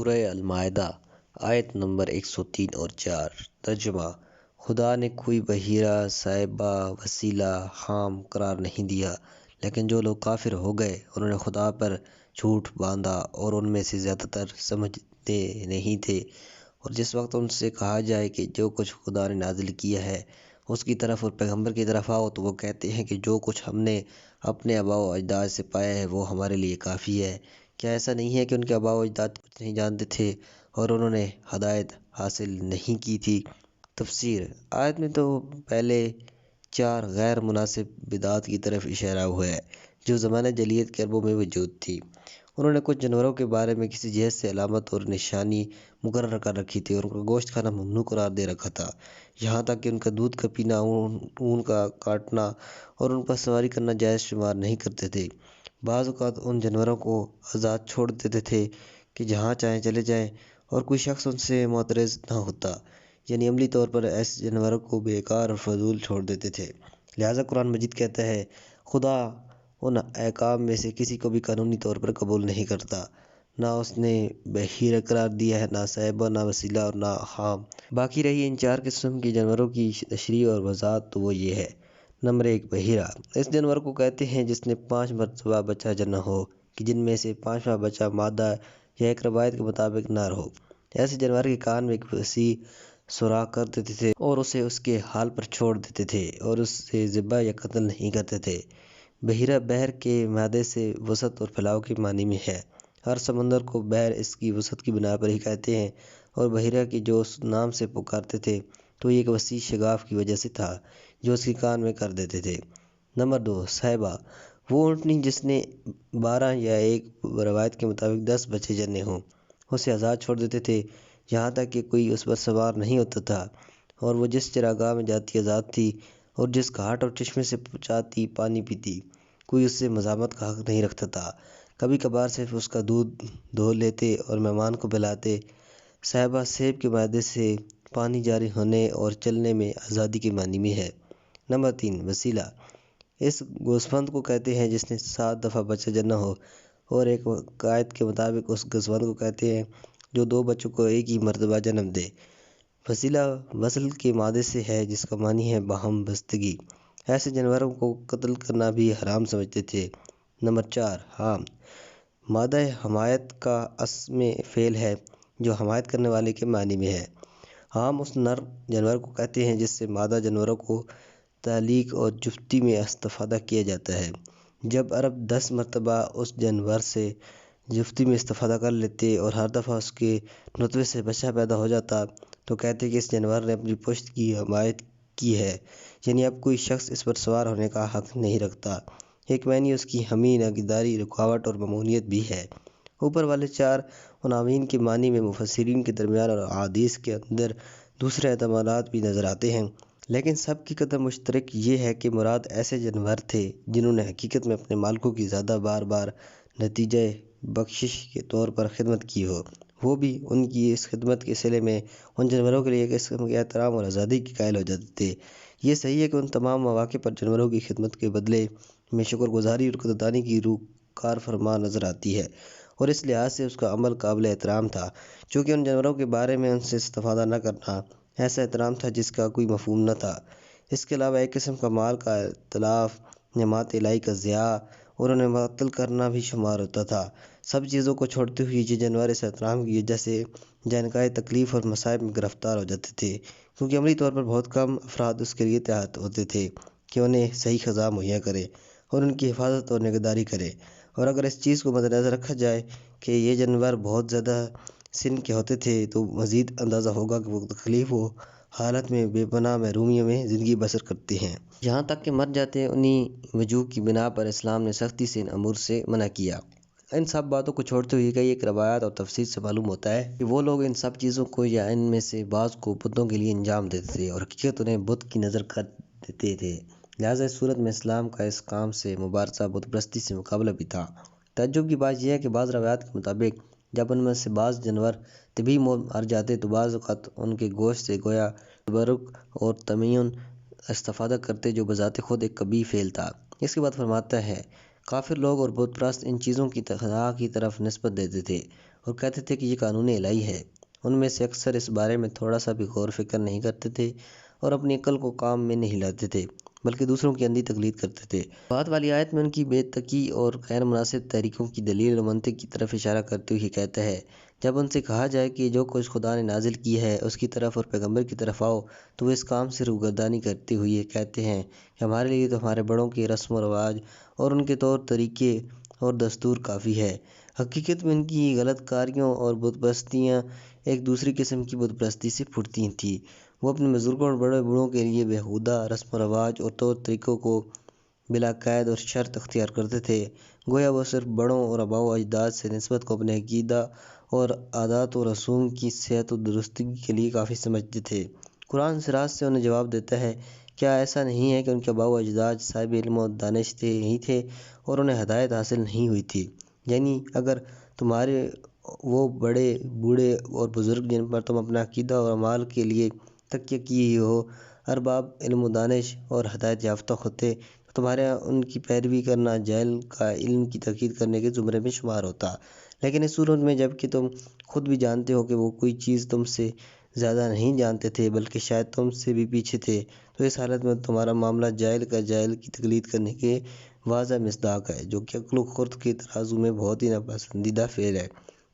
سورہ المائدہ آیت نمبر 103 اور 4 ترجمہ: خدا نے کوئی بحیرہ، سائبہ، وسیلہ، حام قرار نہیں دیا، لیکن جو لوگ کافر ہو گئے انہوں نے خدا پر جھوٹ باندھا اور ان میں سے زیادہ تر سمجھتے نہیں تھے۔ اور جس وقت ان سے کہا جائے کہ جو کچھ خدا نے نازل کیا ہے اس کی طرف اور پیغمبر کی طرف آؤ، تو وہ کہتے ہیں کہ جو کچھ ہم نے اپنے آباء و اجداد سے پایا ہے وہ ہمارے لیے کافی ہے۔ کیا ایسا نہیں ہے کہ ان کے آباء و اجداد کچھ نہیں جانتے تھے اور انہوں نے ہدایت حاصل نہیں کی تھی؟ تفسیر: آیت میں تو پہلے 4 غیر مناسب بدعات کی طرف اشارہ ہوا ہے جو زمانہ جاہلیت کے عربوں میں موجود تھی۔ انہوں نے کچھ جانوروں کے بارے میں کسی جہت سے علامت اور نشانی مقرر کر رکھی تھی اور ان کا گوشت کھانا ممنوع قرار دے رکھا تھا، یہاں تک کہ ان کا دودھ کا پینا، اون کا کاٹنا اور ان پر سواری کرنا جائز شمار نہیں کرتے تھے۔ بعض اوقات ان جانوروں کو آزاد چھوڑ دیتے تھے کہ جہاں چاہیں چلے جائیں اور کوئی شخص ان سے معترض نہ ہوتا، یعنی عملی طور پر ایسے جانوروں کو بیکار اور فضول چھوڑ دیتے تھے۔ لہٰذا قرآن مجید کہتا ہے، خدا ان احکام میں سے کسی کو بھی قانونی طور پر قبول نہیں کرتا۔ نہ اس نے بحیرہ قرار دیا ہے، نہ سائبہ، نہ وسیلہ اور نہ حام۔ باقی رہی ان 4 قسم کی جانوروں کی تشریح اور وضاحت، تو وہ یہ ہے۔ نمبر 1، بحیرہ۔ اس جانور کو کہتے ہیں جس نے 5 مرتبہ بچہ جنا ہو کہ جن میں سے 5واں بچہ مادہ یا ایک روایت کے مطابق نر ہو۔ ایسے جانور کے کان میں ایک وسیع سوراخ کر دیتے تھے اور اسے اس کے حال پر چھوڑ دیتے تھے اور اسے ذبح یا قتل نہیں کرتے تھے۔ بحیرہ بحر کے مادے سے وسعت اور پھیلاؤ کے معنی میں ہے۔ ہر سمندر کو بحر اس کی وسعت کی بنا پر ہی کہتے ہیں، اور بحیرہ کی جو اس نام سے پکارتے تھے تو یہ ایک وسیع شگاف کی وجہ سے تھا جو اس کے کان میں کر دیتے تھے۔ نمبر 2، سائبہ۔ وہ اونٹنی جس نے 12 یا ایک روایت کے مطابق 10 بچے جنے ہوں، اسے آزاد چھوڑ دیتے تھے یہاں تک کہ کوئی اس پر سوار نہیں ہوتا تھا، اور وہ جس چراگاہ میں جاتی آزاد تھی اور جس گھاٹ اور چشمے سے چاہتی پانی پیتی، کوئی اس سے مزاحمت کا حق نہیں رکھتا تھا۔ کبھی کبھار صرف اس کا دودھ دھو لیتے اور مہمان کو پلاتے۔ سائبہ سیب کے مادے سے پانی جاری ہونے اور چلنے میں آزادی کے معنی میں ہے۔ نمبر 3، وسیلہ۔ اس گوسفند کو کہتے ہیں جس نے 7 دفعہ بچہ جنا ہو، اور ایک قائد کے مطابق اس گوسفند کو کہتے ہیں جو 2 بچوں کو ایک ہی مرتبہ جنم دے۔ وسیلہ وصل کے مادے سے ہے جس کا معنی ہے باہم بستگی۔ ایسے جانوروں کو قتل کرنا بھی حرام سمجھتے تھے۔ نمبر 4، حام۔ مادہ حمایت کا اسم فعل ہے جو حمایت کرنے والے کے معنی میں ہے۔ حام اس نر جانور کو کہتے ہیں جس سے مادہ جانوروں کو تعلیق اور جفتی میں استفادہ کیا جاتا ہے۔ جب عرب 10 مرتبہ اس جانور سے جفتی میں استفادہ کر لیتے اور ہر دفعہ اس کے نطفے سے بچہ پیدا ہو جاتا تو کہتے کہ اس جانور نے اپنی پشت کی حمایت کی ہے، یعنی اب کوئی شخص اس پر سوار ہونے کا حق نہیں رکھتا۔ ایک معنی اس کی حمی، نگہداری، رکاوٹ اور ممنوعیت بھی ہے۔ اوپر والے 4 عناوین کے معنی میں مفسرین کے درمیان اور احادیث کے اندر دوسرے احتمالات بھی نظر آتے ہیں، لیکن سب کی قدر مشترک یہ ہے کہ مراد ایسے جانور تھے جنہوں نے حقیقت میں اپنے مالکوں کی زیادہ بار بار نتیجہ بخشش کے طور پر خدمت کی ہو۔ وہ بھی ان کی اس خدمت کے صلے میں ان جانوروں کے لیے ایک قسم کے احترام اور آزادی کے قائل ہو جاتے تھے۔ یہ صحیح ہے کہ ان تمام مواقع پر جانوروں کی خدمت کے بدلے میں شکر گزاری اور قدردانی کی روح کار فرما نظر آتی ہے، اور اس لحاظ سے اس کا عمل قابل احترام تھا، چونکہ ان جانوروں کے بارے میں ان سے استفادہ نہ کرنا ایسا احترام تھا جس کا کوئی مفہوم نہ تھا۔ اس کے علاوہ ایک قسم کا مال کا اتلاف، نعمات الہی کا ضیاع اور انہیں معطل کرنا بھی شمار ہوتا تھا۔ سب چیزوں کو چھوڑتے ہوئے یہ جانور اس احترام کی وجہ سے جانکاہ تکلیف اور مصائب میں گرفتار ہو جاتے تھے، کیونکہ عملی طور پر بہت کم افراد اس کے لیے تحت ہوتے تھے کہ انہیں صحیح غذا مہیا کرے اور ان کی حفاظت اور نگہداری کرے۔ اور اگر اس چیز کو مد نظر رکھا جائے کہ یہ جانور بہت زیادہ سن کے ہوتے تھے تو مزید اندازہ ہوگا کہ وہ تکلیف و حالت میں بے پناہ محرومیوں میں زندگی بسر کرتے ہیں، یہاں تک کہ مر جاتے ہیں۔ انہی وجوہ کی بنا پر اسلام نے سختی سے ان امور سے منع کیا۔ ان سب باتوں کو چھوڑتے ہوئے کئی ایک روایات اور تفسیر سے معلوم ہوتا ہے کہ وہ لوگ ان سب چیزوں کو یا ان میں سے بعض کو بتوں کے لیے انجام دیتے تھے اور حقیقت انہیں بت کی نظر کر دیتے تھے۔ لہٰذا اس صورت میں اسلام کا اس کام سے مبارزہ بت پرستی سے مقابلہ بھی تھا۔ تعجب کی بات یہ ہے کہ بعض روایات کے مطابق جب ان میں سے بعض جانور طبیعی موت مر جاتے تو بعض اوقات ان کے گوشت سے گویا تبرک اور تمیین استفادہ کرتے، جو بذات خود ایک قبیح فعل تھا۔ اس کے بعد فرماتا ہے، کافر لوگ اور بت پرست ان چیزوں کی خدا کی طرف نسبت دیتے تھے اور کہتے تھے کہ یہ قانون الہی ہے۔ ان میں سے اکثر اس بارے میں تھوڑا سا بھی غور و فکر نہیں کرتے تھے اور اپنی عقل کو کام میں نہیں لاتے تھے، بلکہ دوسروں کی اندھی تقلید کرتے تھے۔ بعد والی آیت میں ان کی بے تکی اور غیر مناسب تحریکوں کی دلیل اور منطق کی طرف اشارہ کرتے ہوئے کہتا ہے، جب ان سے کہا جائے کہ جو کچھ خدا نے نازل کی ہے اس کی طرف اور پیغمبر کی طرف آؤ، تو وہ اس کام سے روگردانی کرتے ہوئے کہتے ہیں کہ ہمارے لیے تو ہمارے بڑوں کے رسم و رواج اور ان کے طور طریقے اور دستور کافی ہے۔ حقیقت میں ان کی غلط کاریوں اور بت پرستیاں ایک دوسری قسم کی بت پرستی سے پھوٹتی تھیں۔ وہ اپنے بزرگوں اور بڑے بوڑھوں کے لیے بیہودہ رسم و رواج اور طور طریقوں کو بلا قید اور شرط اختیار کرتے تھے، گویا وہ صرف بڑوں اور آباء و اجداد سے نسبت کو اپنے عقیدہ اور عادات و رسوم کی صحت و درستگی کے لیے کافی سمجھتے تھے۔ قرآن صراحت سے انہیں جواب دیتا ہے، کیا ایسا نہیں ہے کہ ان کے آباء و اجداد صاحب علم و دانش ہی تھے اور انہیں ہدایت حاصل نہیں ہوئی تھی؟ یعنی اگر تمہارے وہ بڑے بوڑھے اور بزرگ جن پر تم اپنا عقیدہ اور اعمال کے لیے تکیہ کیے ہی ہو، ارباب علم و دانش اور ہدایت یافتہ ہوتے تو تمہارے یہاں ان کی پیروی کرنا جہل کا علم کی تقلید کرنے کے زمرے میں شمار ہوتا۔ لیکن اس صورت میں جب کہ تم خود بھی جانتے ہو کہ وہ کوئی چیز تم سے زیادہ نہیں جانتے تھے بلکہ شاید تم سے بھی پیچھے تھے، تو اس حالت میں تمہارا معاملہ جاہل کا جاہل کی تقلید کرنے کے واضح مصداق ہے، جو کہ عقل و خرد کے ترازو میں بہت ہی ناپسندیدہ فعل ہے۔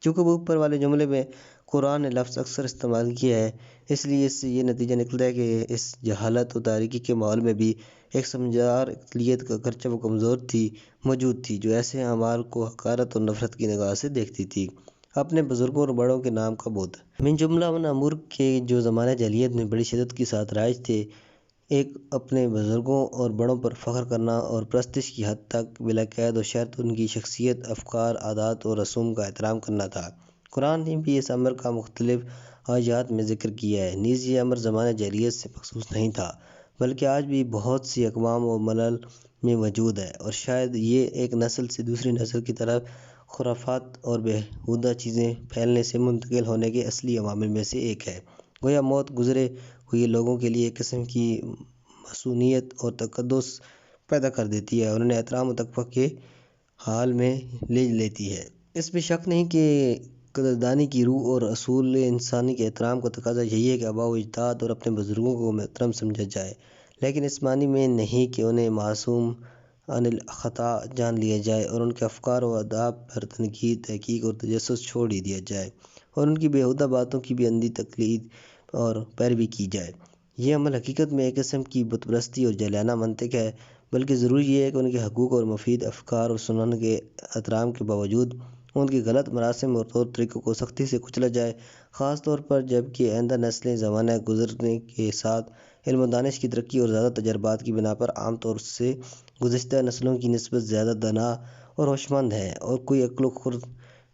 چونکہ وہ اوپر والے جملے میں قرآن نے لفظ اکثر استعمال کیا ہے، اس لیے اس سے یہ نتیجہ نکلتا ہے کہ اس جہالت و تاریکی کے ماحول میں بھی ایک سمجھدار اقلیت اگرچہ وہ کمزور تھی موجود تھی، جو ایسے اعمال کو حقارت اور نفرت کی نگاہ سے دیکھتی تھی۔ اپنے بزرگوں اور بڑوں کے نام کا بت من جملہ ان امور کے جو زمانہ جاہلیت میں بڑی شدت کے ساتھ رائج تھے، ایک اپنے بزرگوں اور بڑوں پر فخر کرنا اور پرستش کی حد تک بلا قید و شرط ان کی شخصیت، افکار، عادات اور رسوم کا احترام کرنا تھا۔ قرآن نے بھی اس امر کا مختلف آیات میں ذکر کیا ہے۔ نیز یہ امر زمانہ جاہلیت سے مخصوص نہیں تھا، بلکہ آج بھی بہت سی اقوام و ملل میں موجود ہے، اور شاید یہ ایک نسل سے دوسری نسل کی طرف خرافات اور بیہودہ چیزیں پھیلنے سے منتقل ہونے کے اصلی عوامل میں سے ایک ہے۔ گویا موت گزرے ہوئے لوگوں کے لیے ایک قسم کی معصومیت اور تقدس پیدا کر دیتی ہے اور انہیں احترام و تقویٰ کے حال میں لے لیتی ہے۔ اس میں شک نہیں کہ قدردانی کی روح اور اصول انسانی کے احترام کا تقاضا یہی ہے کہ آباء و اجداد اور اپنے بزرگوں کو محترم سمجھا جائے، لیکن اس معنی میں نہیں کہ انہیں معصوم عن الخطا جان لیا جائے اور ان کے افکار و آداب پر تنقید، تحقیق اور تجسس چھوڑ ہی دیا جائے اور ان کی بیہودہ باتوں کی بھی اندھی تقلید اور پیروی کی جائے۔ یہ عمل حقیقت میں ایک قسم کی بت پرستی اور جاہلانہ منطق ہے، بلکہ ضروری یہ ہے کہ ان کے حقوق اور مفید افکار اور سنن کے احترام کے باوجود ان کے غلط مراسم اور طور طریقوں کو سختی سے کچلا جائے، خاص طور پر جب کہ آئندہ نسلیں زمانہ گزرنے کے ساتھ علم و دانش کی ترقی اور زیادہ تجربات کی بنا پر عام طور سے گزشتہ نسلوں کی نسبت زیادہ دانا اور ہوشمند ہیں، اور کوئی عقل و خرد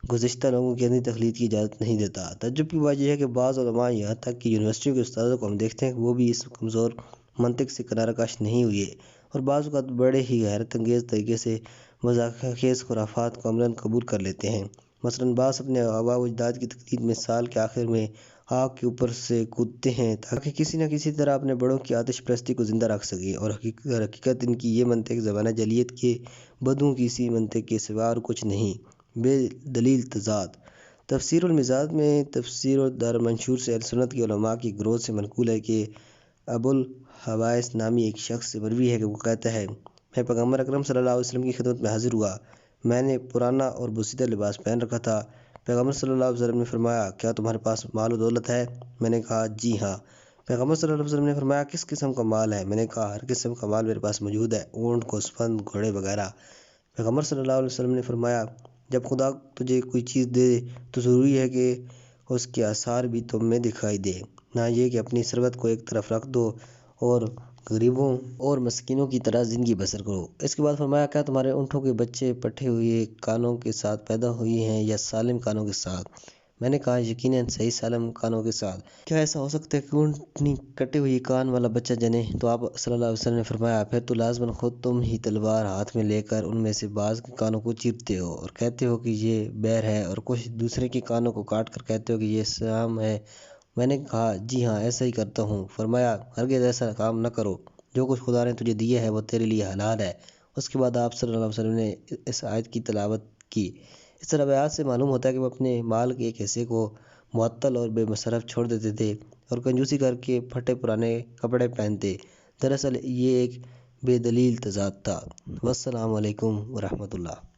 گزشتہ لوگوں کی اندھی تقلید کی اجازت نہیں دیتا۔ تعجب کی بات یہ ہے کہ بعض علماء یہاں تک کہ یونیورسٹیوں کے استادوں کو ہم دیکھتے ہیں کہ وہ بھی اس کمزور منطق سے کنارہ کش نہیں ہوئے اور بعض اوقات بڑے ہی حیرت انگیز طریقے سے مضحکہ خیز خرافات کو عملاً قبول کر لیتے ہیں۔ مثلاً بعض اپنے آباء و اجداد کی تقلید میں سال کے آخر میں آگ کے اوپر سے کودتے ہیں تاکہ کسی نہ کسی طرح اپنے بڑوں کی آتش پرستی کو زندہ رکھ سکیں، اور حقیقت ان کی یہ منطق زمانہ جاہلیت کے بدوؤں کی اسی منطق کے سوا اور کچھ نہیں، بے دلیل تضاد۔ تفسیر المزاد میں تفسیر الدار المنشور سے اہل سنت کے علماء کی گروہ سے منقول ہے کہ ابوالحوائص نامی ایک شخص سے مروی ہے کہ وہ کہتا ہے، میں پیغمبر اکرم صلی اللہ علیہ وسلم کی خدمت میں حاضر ہوا۔ میں نے پرانا اور بوسیدہ لباس پہن رکھا تھا۔ پیغمبر صلی اللہ علیہ وسلم نے فرمایا، کیا تمہارے پاس مال و دولت ہے؟ میں نے کہا، جی ہاں۔ پیغمبر صلی اللہ علیہ وسلم نے فرمایا، کس قسم کا مال ہے؟ میں نے کہا، ہر قسم کا مال میرے پاس موجود ہے، اونٹ، گوسفند، گھوڑے وغیرہ۔ پیغمبر صلی اللہ علیہ وسلم نے فرمایا، جب خدا تجھے کوئی چیز دے تو ضروری ہے کہ اس کے آثار بھی تم میں دکھائی دیں، نہ یہ کہ اپنی ثروت کو ایک طرف رکھ دو اور غریبوں اور مسکینوں کی طرح زندگی بسر کرو۔ اس کے بعد فرمایا، کیا تمہارے اونٹوں کے بچے پٹھے ہوئے کانوں کے ساتھ پیدا ہوئے ہیں یا سالم کانوں کے ساتھ؟ میں نے کہا، یقیناً صحیح سالم کانوں کے ساتھ۔ کیا ایسا ہو سکتا ہے کہ اونٹنی کٹے ہوئے کان والا بچہ جنے؟ تو آپ صلی اللہ علیہ وسلم نے فرمایا، پھر تو لازماً خود تم ہی تلوار ہاتھ میں لے کر ان میں سے بعض کے کانوں کو چیرتے ہو اور کہتے ہو کہ یہ بیر ہے، اور کچھ دوسرے کے کانوں کو کاٹ کر کہتے ہو کہ یہ سام ہے۔ میں نے کہا، جی ہاں، ایسا ہی کرتا ہوں۔ فرمایا، ہرگز ایسا کام نہ کرو، جو کچھ خدا نے تجھے دیا ہے وہ تیرے لیے حلال ہے۔ اس کے بعد آپ صلی اللہ علیہ وسلم نے اس آیت کی تلاوت کی، اس روایات سے معلوم ہوتا ہے کہ وہ اپنے مال کے ایک حصے کو معطل اور بے مصرف چھوڑ دیتے تھے اور کنجوسی کر کے پھٹے پرانے کپڑے پہنتے۔ دراصل یہ ایک بے دلیل تضاد تھا۔ والسلام علیکم ورحمۃ اللہ۔